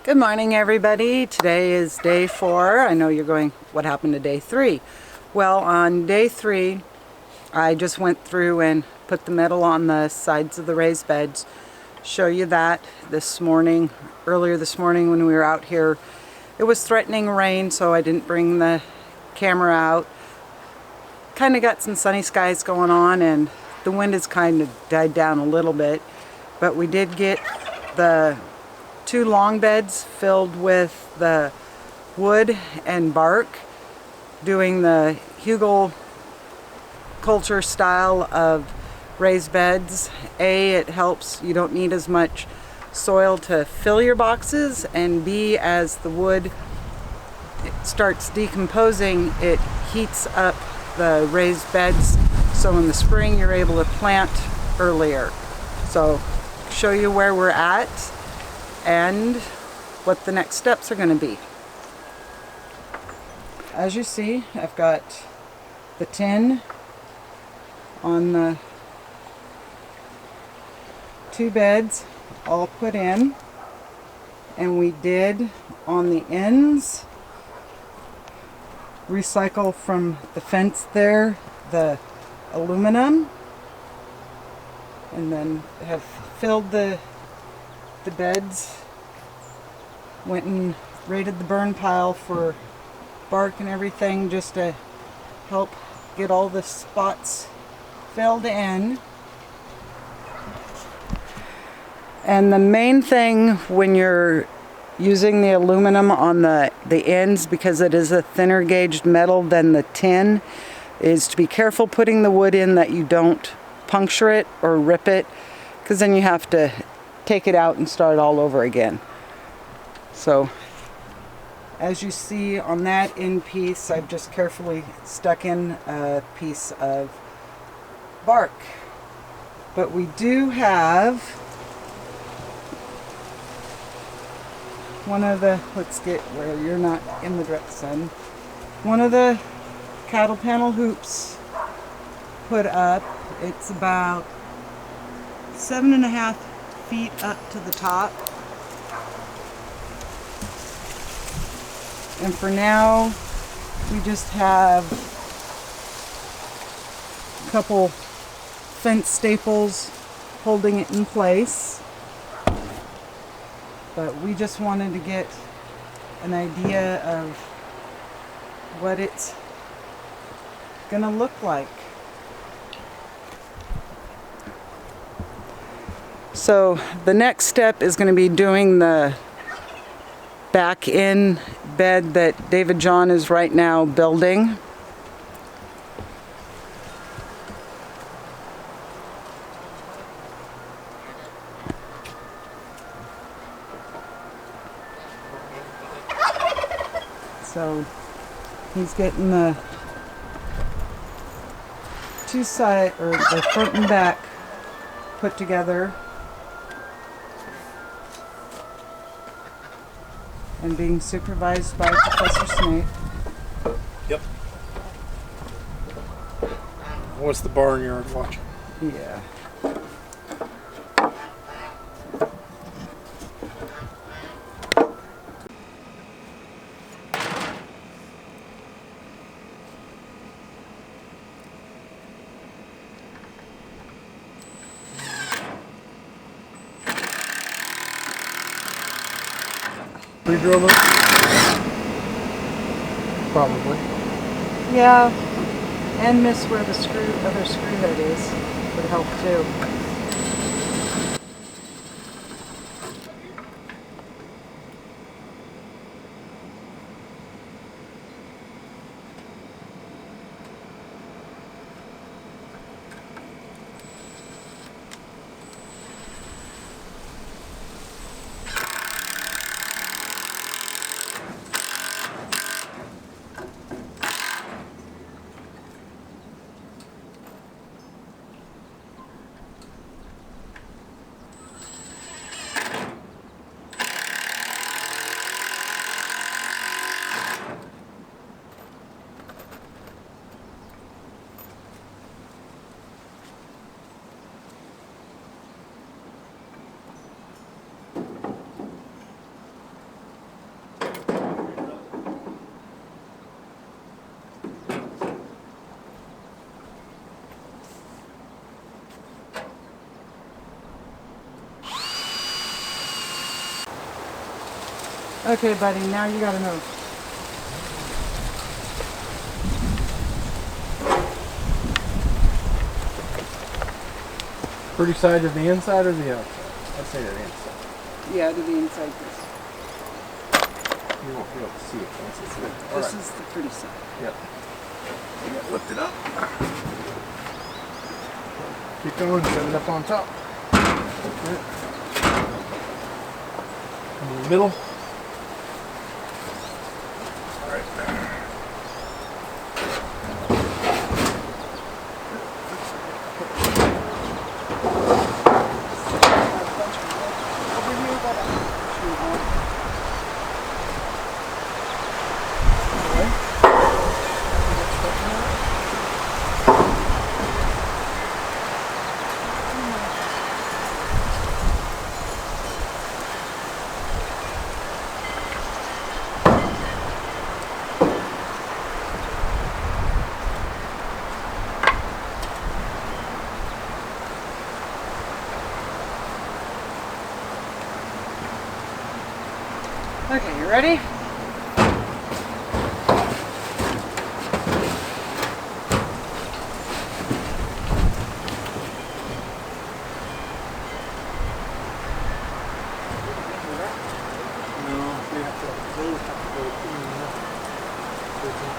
Good morning, everybody. Today is day 4. I know you're going, what happened to day 3? Well, on day 3, I just went through and put the metal on the sides of the raised beds. Show you that this morning, earlier this morning when we were out here. It was threatening rain, so I didn't bring the camera out. Kind of got some sunny skies going on, and the wind has kind of died down a little bit. But we did get the 2 long beds filled with the wood and bark, doing the hugelkultur style of raised beds. It helps, you don't need as much soil to fill your boxes, and B, as the wood starts decomposing, it heats up the raised beds, so in the spring you're able to plant earlier. So show you where we're at and what the next steps are going to be. As you see, I've got the tin on the 2 beds all put in, and we did on the ends recycle from the fence there the aluminum, and then have filled the beds. Went and raided the burn pile for bark and everything, just to help get all the spots filled in. And the main thing when you're using the aluminum on the ends, because it is a thinner gauged metal than the tin, is to be careful putting the wood in that you don't puncture it or rip it, because then you have to take it out and start all over again. So as you see on that end piece, I've just carefully stuck in a piece of bark. But we do have one of the, let's get where you're not in the direct sun, one of the cattle panel hoops put up. It's about 7.5 feet up to the top. And for now, we just have a couple fence staples holding it in place. But we just wanted to get an idea of what it's gonna look like. So the next step is going to be doing the back in bed that David John is right now building. So he's getting the 2 side, or the front and back, put together, and being supervised by Professor Snape. Yep. What's the barnyard watching? Yeah. Pre-drove it? Probably. Yeah, and miss where the other screw head is would help too. Okay, buddy, now you gotta move. Pretty side to the inside or the outside? I'd say to the inside. Yeah, to the inside this. You won't be able to see it once it's in. This is the pretty side. Yep. You gotta lift it up. Keep going, set it up on top. Good. In the middle. Right there. Okay, you ready?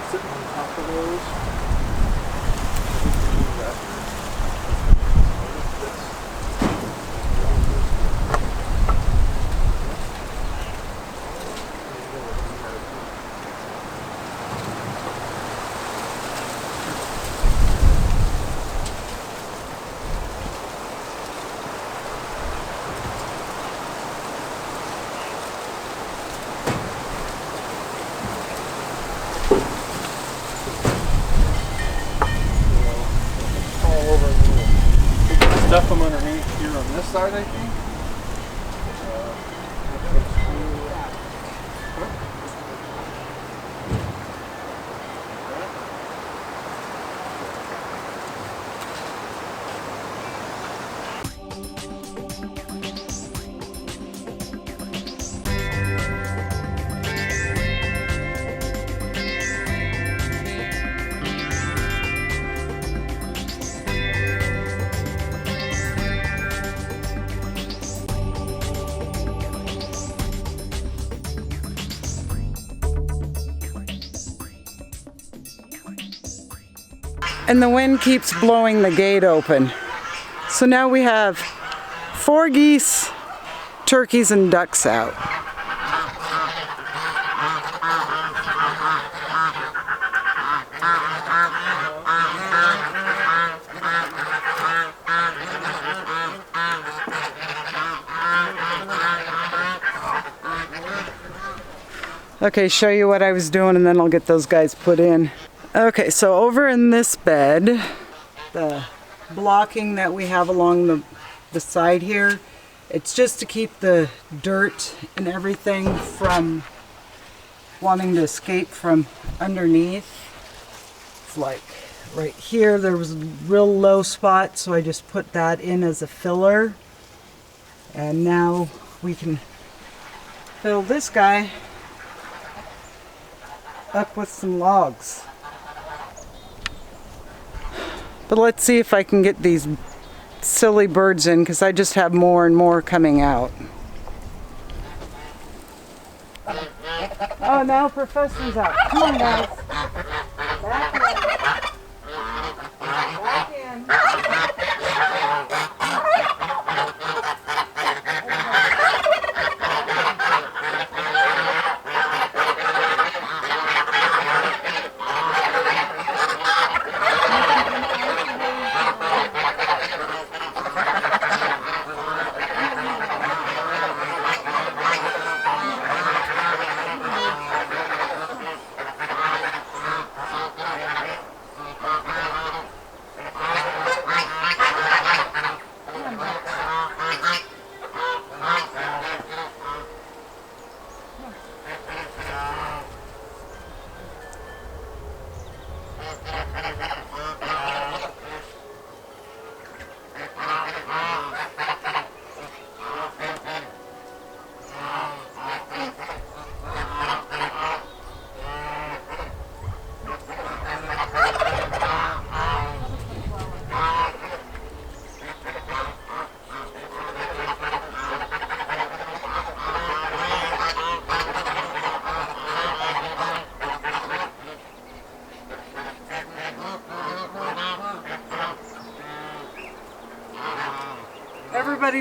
Sitting on top of those. Stuff them underneath here on this side, I think. And the wind keeps blowing the gate open. So now we have 4 geese, turkeys, and ducks out. Okay, show you what I was doing and then I'll get those guys put in. Okay, so over in this bed, the blocking that we have along the side here, it's just to keep the dirt and everything from wanting to escape from underneath. It's like right here, there was a real low spot, so I just put that in as a filler. And now we can fill this guy up with some logs. But let's see if I can get these silly birds in, because I just have more and more coming out. Oh, now Professor's out. Come on, guys. Back in. Back in.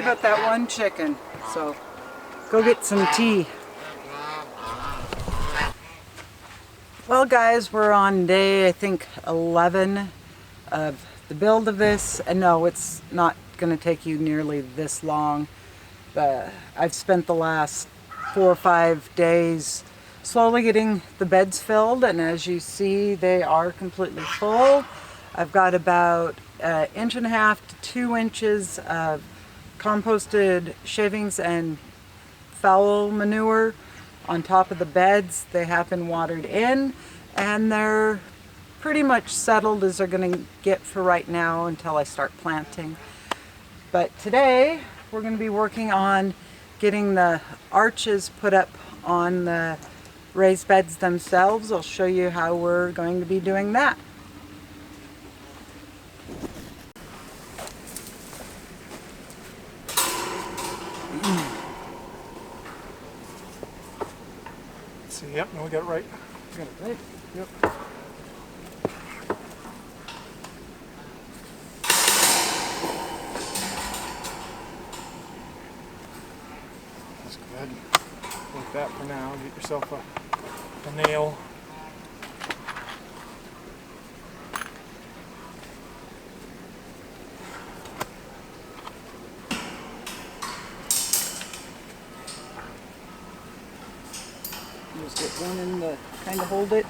happy about that one chicken. So go get some tea. Well guys, we're on day, I think, 11 of the build of this. And no, it's not going to take you nearly this long. I've spent the last 4 or 5 days slowly getting the beds filled, and as you see, they are completely full. I've got about 1.5 to 2 inches of composted shavings and fowl manure on top of the beds. They have been watered in, and they're pretty much settled as they're going to get for right now until I start planting. But today we're going to be working on getting the arches put up on the raised beds themselves. I'll show you how we're going to be doing that. See, yep, no, we got it right. Got it right? Yep. That's good. Like that for now. Get yourself a nail. Just get one in the kind of hold it.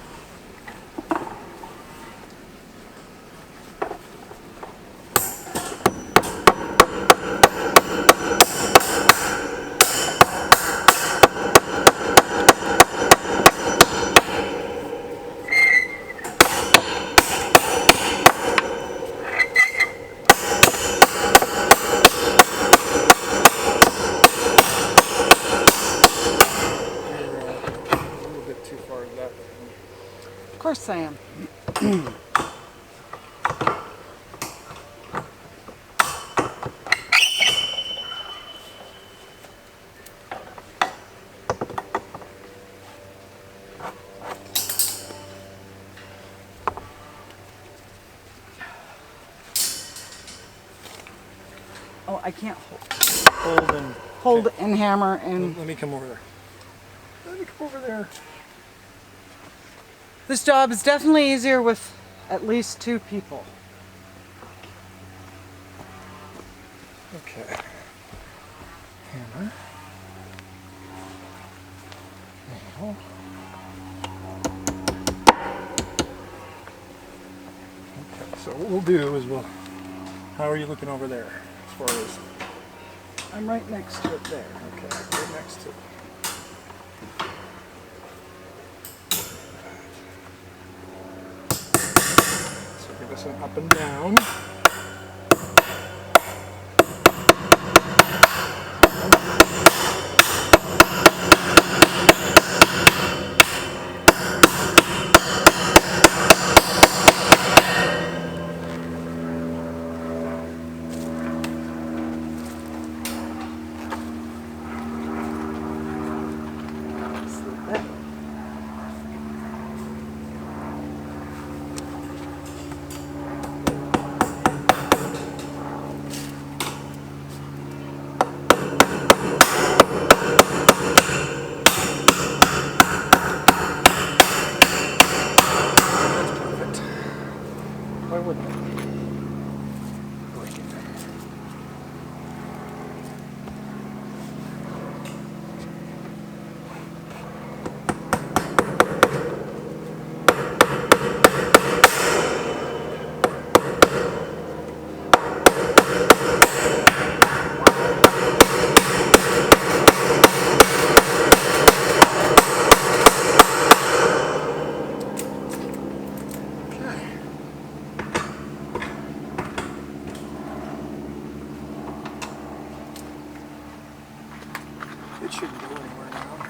Of course I am. Oh, I can't hold and hammer and... Let me come over there. Let me come over there. This job is definitely easier with at least 2 people. Okay. Hammer. Nail. Okay, so what we'll do is how are you looking over there as far as? I'm right next to it there. Okay, right next to it. So give us an up and down. Why wouldn't it? It shouldn't go anywhere now.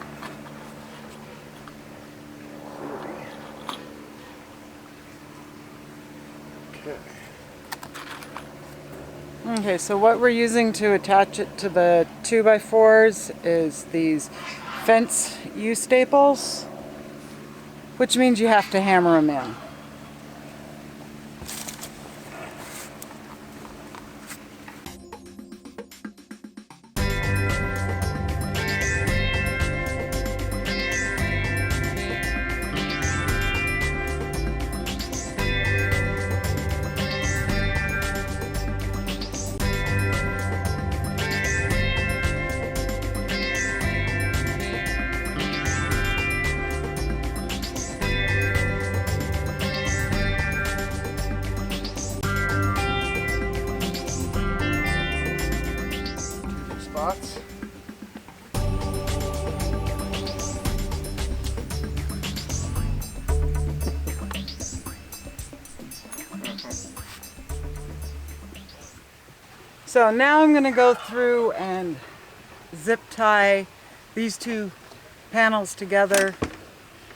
Okay. Okay, so what we're using to attach it to the 2x4s is these fence U-staples, which means you have to hammer them in. So now I'm going to go through and zip tie these two panels together,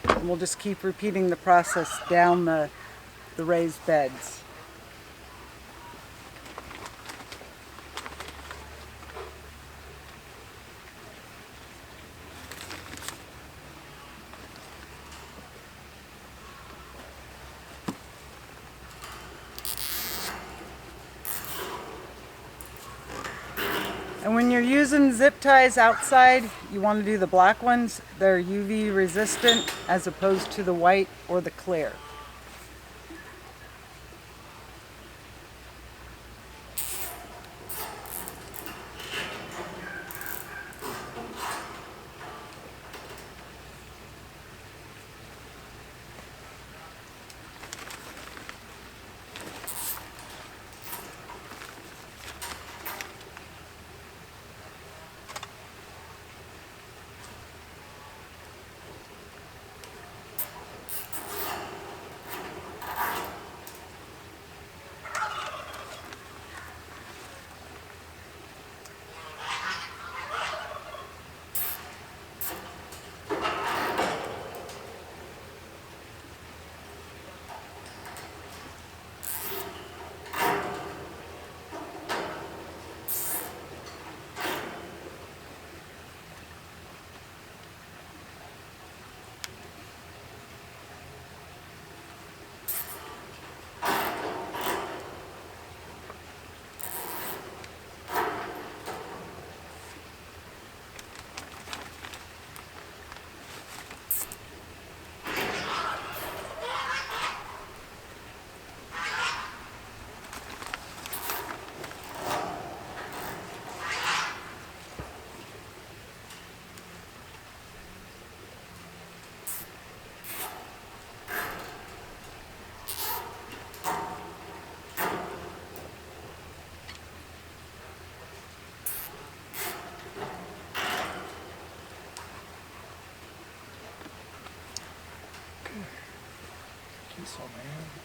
and we'll just keep repeating the process down the raised beds. And when you're using zip ties outside, you want to do the black ones. They're UV resistant as opposed to the white or the clear. So, man.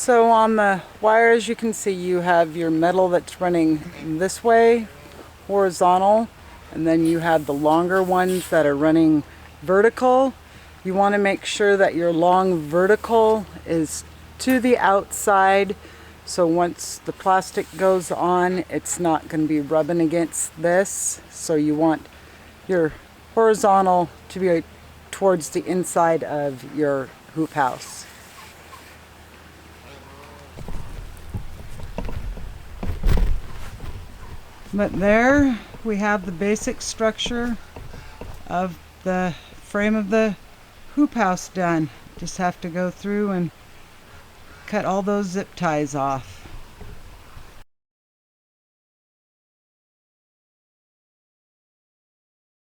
So on the wires, you can see you have your metal that's running this way, horizontal, and then you have the longer ones that are running vertical. You want to make sure that your long vertical is to the outside, so once the plastic goes on, it's not going to be rubbing against this. So you want your horizontal to be towards the inside of your hoop house. But there we have the basic structure of the frame of the hoop house done. Just have to go through and cut all those zip ties off.